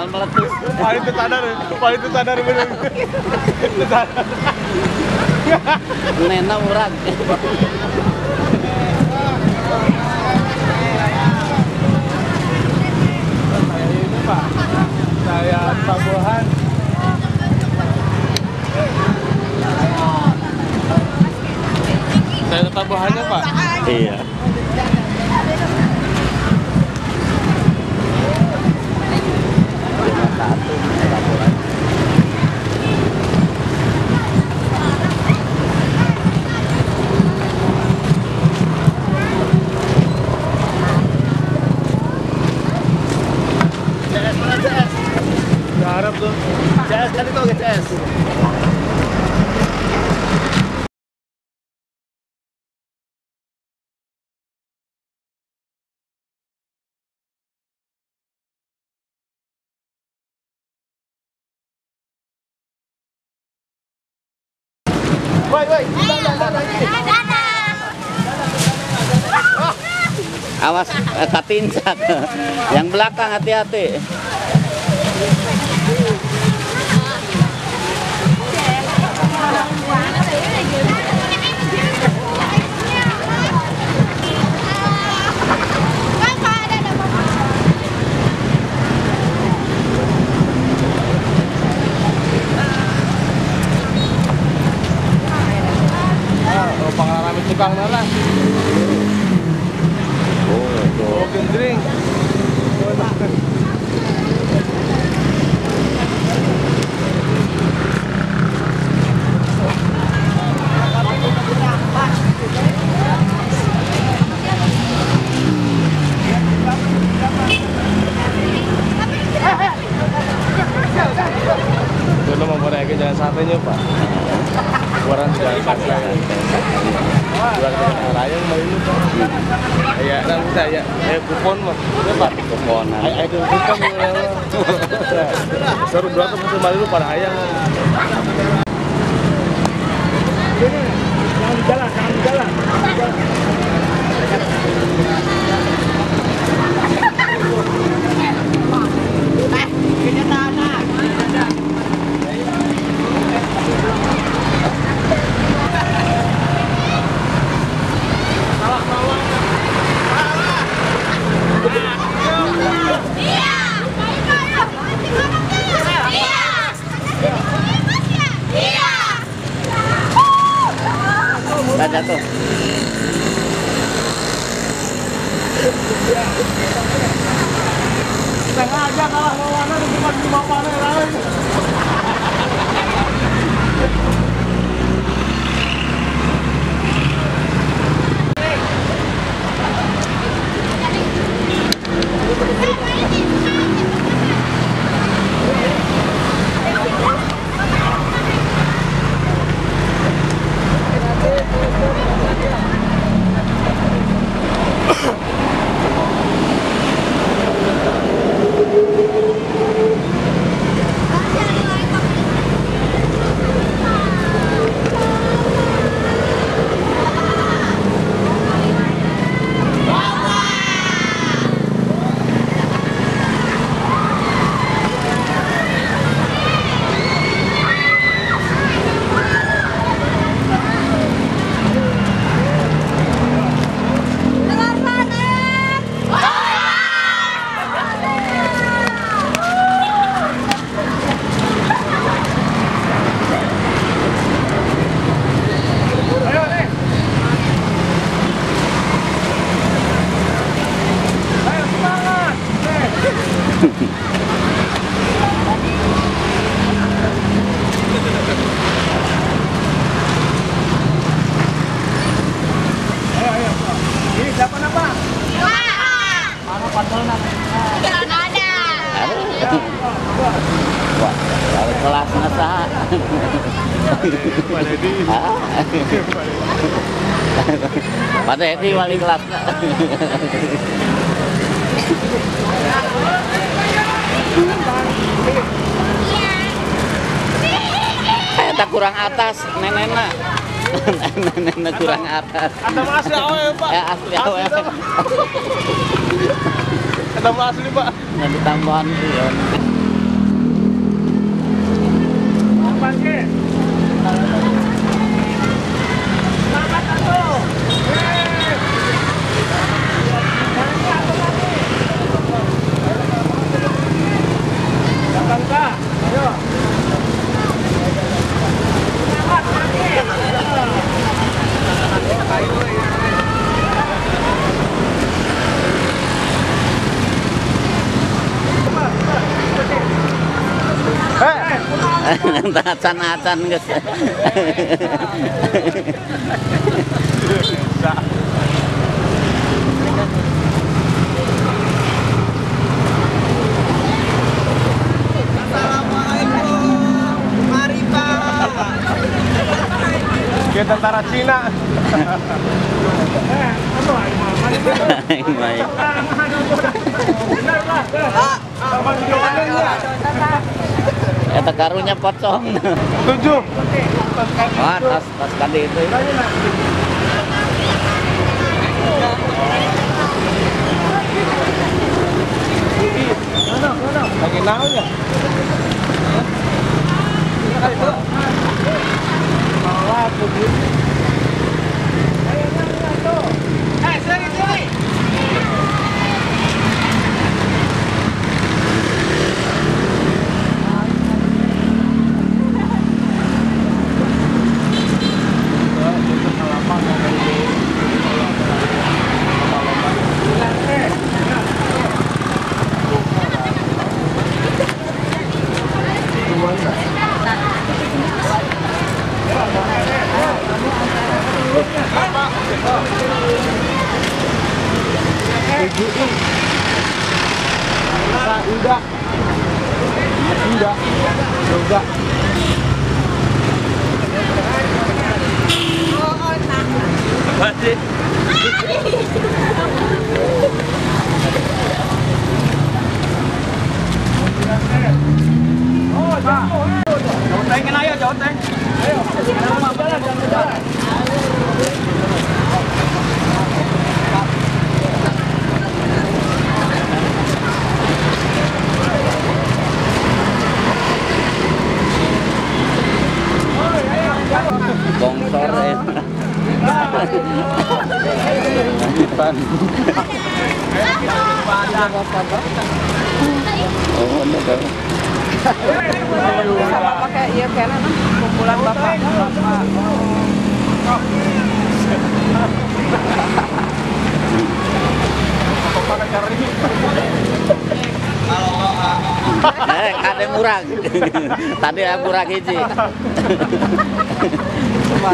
Mal meletus. Paling itu sadar bener. Itu sadar. Nena urang. Saya ini Pak, saya Tabuhan. Saya Tabuhannya Pak. Iya. Harap tuh. CS tadi tuh CS. Woi, Awas katincak. Yang belakang hati-hati. pengalaman tukang nana. Oh, gendring. Kalau mau naik jalan santainya Pak. Orang jalan santai. Jualan raya main itu. Ya, kan saya kupon mah. Ya Pak, Kupon. Ayo kupon. Seru berapa masih malu pada ayang. Jangan jalan. Jatuh. Sengaja kalah lawanan di depan rumah panen lain. Kelas nasa. Pada ini wali kelas. Tak kurang atas, nenek. Nenek kurang atas. Ada asli awal Pak. Ya asli awal. Ada asli Pak. Yang ditambahan tuh. Acan-acan guys. Kayak tentara Cina. Baik. Eta karunya pocong. 7. Wah, tas tadi itu. Lagi naon ya? Udah. Yoga. Masih. Jauh ayo, jauh teng. Ayo. Jalan. Bongsor ya. Lanjutan. Oh, ada. Sama pakai iya kena kumpulan bapak. Kade murah. Tadi murah hiji. Coba.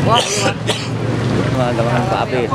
Wah, teman Pak Apit.